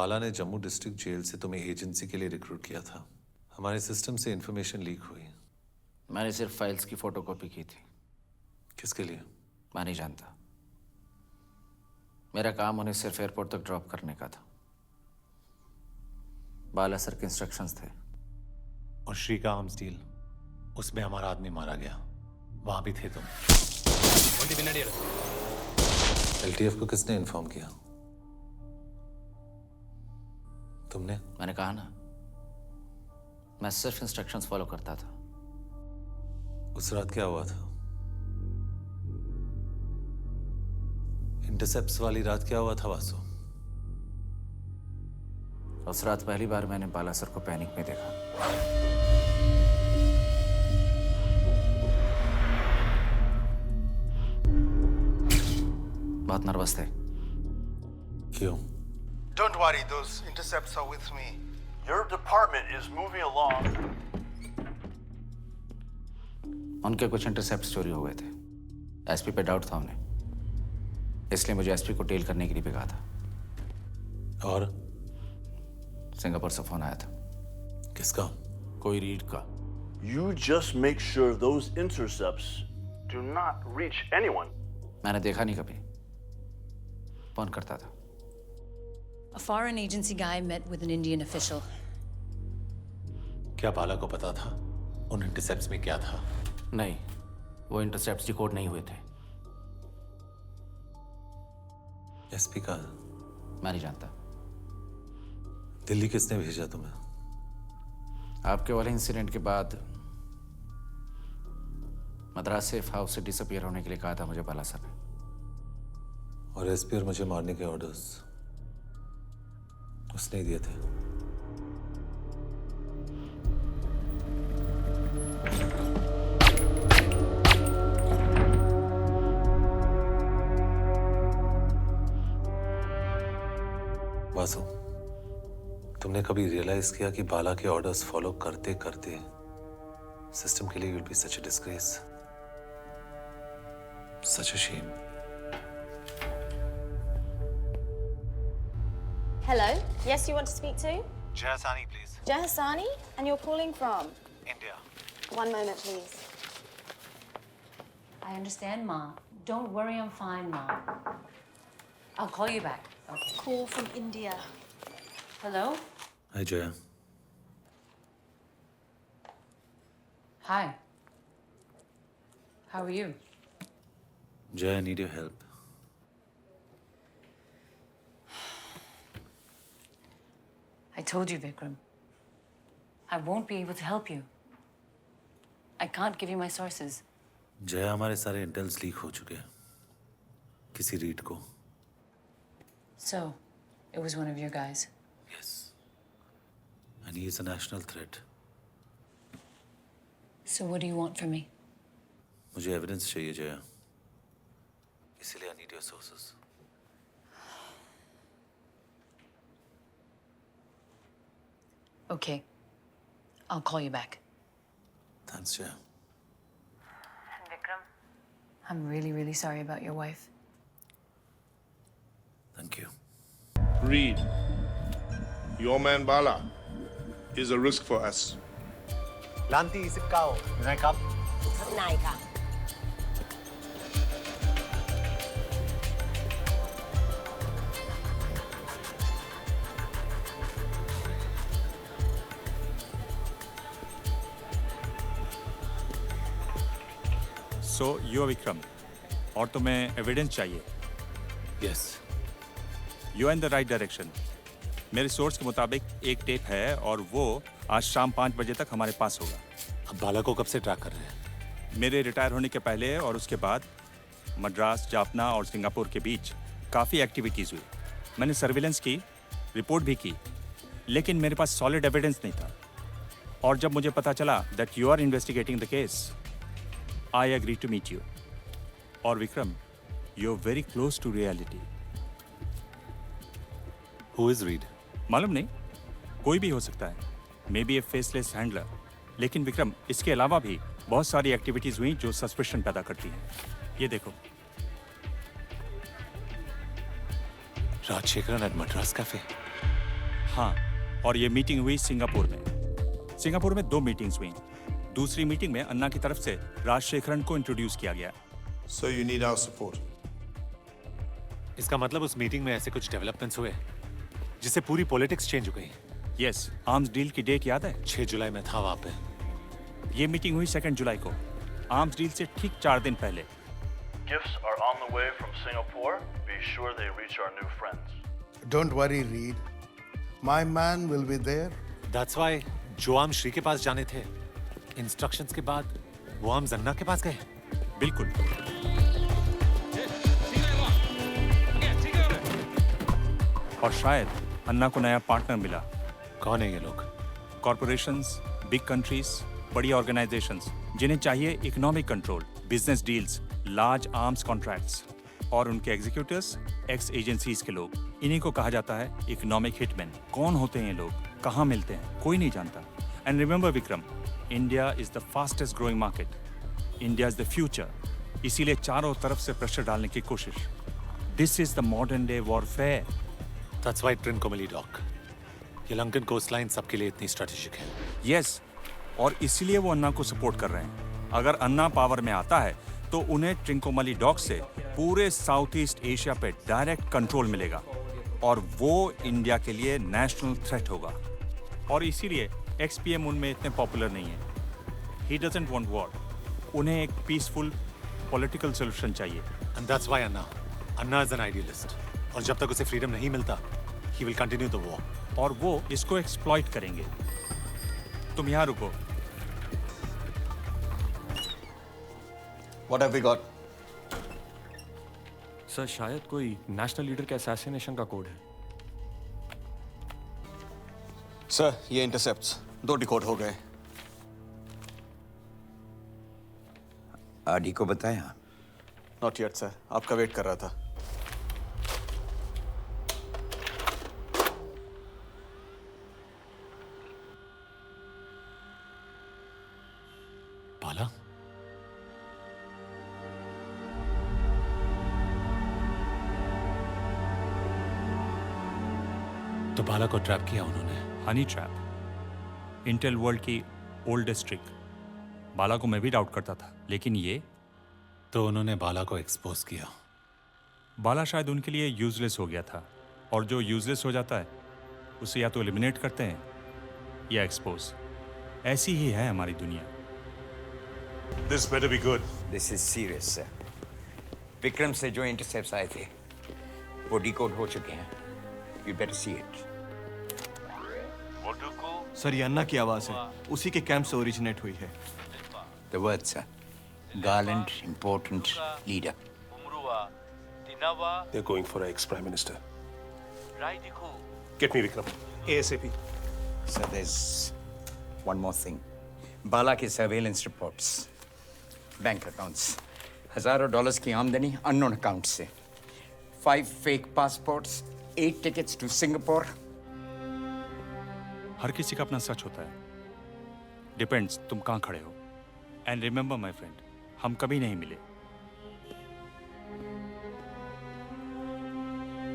बाला ने Jammu district jail से तुम्हें एजेंसी के लिए रिक्रूट किया था। हमारे सिस्टम से इंफॉर्मेशन लीक हुई। मैंने सिर्फ फाइल्स की फोटोकॉपी की थी। किसके लिए? मैं नहीं जानता। मेरा काम उन्हें सिर्फ एयरपोर्ट तक ड्रॉप करने का था। बाला सर के इंस्ट्रक्शंस थे। और श्री का आर्म्स डील, उसमें हमारा आदमी मारा गया, वहां भी थे तुम। एलटीएफ को किसने इन्फॉर्म किया? तुमने? मैंने कहा ना, मैं सिर्फ इंस्ट्रक्शंस फॉलो करता था। उस रात क्या हुआ था? इंटरसेप्ट्स वाली रात क्या हुआ था वासु? उस रात पहली बार मैंने बाला सर को पैनिक में देखा। बहुत नर्वस थे। क्यों? Don't worry, those intercepts are with me. Your department is moving along. उनके कुछ इंटरसेप्ट चोरी हो गए थे। एसपी पे डाउट था उन्हें, इसलिए मुझे एसपी को टेल करने के लिए भी कहा था। और सिंगापुर से फोन आया था। किसका? कोई रीड का। You just make sure those intercepts do not reach anyone. मैंने देखा नहीं कभी, फोन करता था। A foreign agency guy met with an Indian official. क्या बाला को पता था उन इंटरसेप्ट्स में क्या था? नहीं, वो इंटरसेप्ट्स डिकोड नहीं हुए थे। एसपी का? मैं नहीं जानता। दिल्ली किसने भेजा तुम्हें? आपके वाले इंसिडेंट के बाद मद्रास सेफ हाउस से डिसअपियर होने के लिए कहा था मुझे बाला सर ने। और एसपी और मुझे मारने के ऑर्डर्स उसने ही दिए थे। वासु, तुमने कभी रियलाइज किया कि बाला के ऑर्डर्स फॉलो करते करते सिस्टम के लिए will be such a disgrace, such a shame? Hello. Yes, you want to speak to? Jay Hassani, please. Jay Hassani? And you're calling from? India. One moment, please. I understand, Ma. Don't worry, I'm fine, Ma. I'll call you back. Okay. Call from India. Hello? Hi, Jaya. Hi. How are you? Jaya, I need your help. I told you, Vikram. I won't be able to help you. I can't give you my sources. Jaya, हमारे सारे entails leak हो चुके हैं किसी read को। So, it was one of your guys. Yes. And he is a national threat. So what do you want from me? मुझे evidence चाहिए जया, इसीलिए I need your sources. Okay. I'll call you back. Thanks, Jaya. Vikram? I'm really, really sorry about your wife. Thank you. Reed, your man Bala is a risk for us. Lanti, Sipkao, can I come? Naika. So you Vikram, और तुम्हें evidence चाहिए? Yes. You in the right direction. मेरे source के मुताबिक एक tape है और वो आज शाम 5 बजे तक हमारे पास होगा। अब बाला को कब से ट्रैक कर रहे हैं? मेरे रिटायर होने के पहले और उसके बाद मद्रास, जाफना और सिंगापुर के बीच काफ़ी एक्टिविटीज़ हुई। मैंने सर्विलेंस की, रिपोर्ट भी की, लेकिन मेरे पास सॉलिड एविडेंस नहीं था। और जब मुझे पता चला that you are investigating the case, I agree to meet you. और Vikram, you're very close to reality. Who is Reed? मालूम नहीं, कोई भी हो सकता है। Maybe a faceless handler. लेकिन विक्रम, इसके अलावा भी बहुत सारी एक्टिविटीज हुई जो सस्पेशन पैदा करती हैं। ये देखो। Rajasekharan at Madras Cafe. हाँ, और ये मीटिंग हुई सिंगापुर में। सिंगापुर में 2 मीटिंग्स हुई। दूसरी मीटिंग में अन्ना की तरफ से राजशेखरन को इंट्रोड्यूस किया गया। So you need our support. इसका मतलब उस मीटिंग में ऐसे कुछ डेवलपमेंट्स हुए जिससे पूरी पॉलिटिक्स चेंज हो गई। यस, आर्म्स डील की डेट याद है? 6 जुलाई में था वहां पे। ये मीटिंग हुई 2 जुलाई को, आर्म्स डील से ठीक 4 दिन पहले। Gifts are on the way from Singapore. Be sure they reach our new friends. Don't worry, Reed. My man will be there. That's why जो आम श्री के पास जाने थे, इंस्ट्रक्शंस के बाद वो आम जन्ना के पास गए। बिल्कुल। और शायद अन्ना को नया पार्टनर मिला। कौन है ये लोग? कॉर्पोरेशंस, बिग कंट्रीज, बड़ी ऑर्गेनाइजेशंस जिन्हें चाहिए economic control, business deals, large arms contracts, और उनके एग्जीक्यूटिव्स एक्स एजेंसीज के लोग। इन्हीं को कहा जाता है इकोनॉमिक हिटमैन। कौन होते हैं ये लोग, कहाँ मिलते हैं, कोई नहीं जानता। And remember Vikram, India is the fastest growing market. India is the future. इसीलिए चारों तरफ से प्रेशर डालने की कोशिश। This is the modern day warfare. That's why Trincomalee Dock, ये लंकन कोस्ट लाइन सबके लिए इतनी स्ट्रेटेजिक है। यस, और इसीलिए वो अन्ना को सपोर्ट कर रहे हैं। अगर अन्ना पावर में आता है तो उन्हें ट्रिंकोमाली डॉक से पूरे साउथ ईस्ट एशिया पे डायरेक्ट कंट्रोल मिलेगा और वो इंडिया के लिए नेशनल थ्रेट होगा। और इसीलिए एक्स-पीएम उनमें इतने पॉपुलर नहीं है। He doesn't want war. उन्हें एक पीसफुल पॉलिटिकल सोल्यूशन चाहिए। And that's why Anna is an idealist. और जब तक उसे फ्रीडम नहीं मिलता, he will continue the war. और वो इसको एक्सप्लॉइट करेंगे। तुम यहाँ रुको। What have we got? Sir शायद कोई नेशनल लीडर के असैसिनेशन का कोड है। सर, ये इंटरसेप्ट्स 2 डिकोड हो गए। आदि को बताया? नॉट येट सर, आपका वेट कर रहा था। बाला? तो बाला को ट्रैप किया उन्होंने। हनी ट्रैप, इंटेल वर्ल्ड की ओल्डेस्ट ट्रिक। बाला को मैं भी डाउट करता था, लेकिन ये तो उन्होंने बाला को एक्सपोज किया। बाला शायद उनके लिए यूजलेस हो गया था, और जो यूजलेस हो जाता है उसे या तो एलिमिनेट करते हैं या एक्सपोज। ऐसी ही है हमारी दुनिया। This better be good. This is serious sir. Vikram से जो इंटरसेप्ट्स आए थे वो डिकोड हो चुके हैं। You better see it. Sir ये अन्ना की आवाज है, उसी के कैंप से ओरिजिनेट हुई है। The words sir, garland important leader. They're going for our ex-prime minister. Get me Vikram. ASAP. Sir there is one more thing. Bala के सर्वेलेंस रिपोर्ट्स, बैंक अकाउंट्स, हजारों डॉलर्स की आमदनी अननोन अकाउंट से, 5 fake passports, 8 tickets to Singapore. हर किसी का अपना सच होता है। डिपेंड्स तुम कहाँ खड़े हो। एंड रिमेंबर माय फ्रेंड, हम कभी नहीं मिले।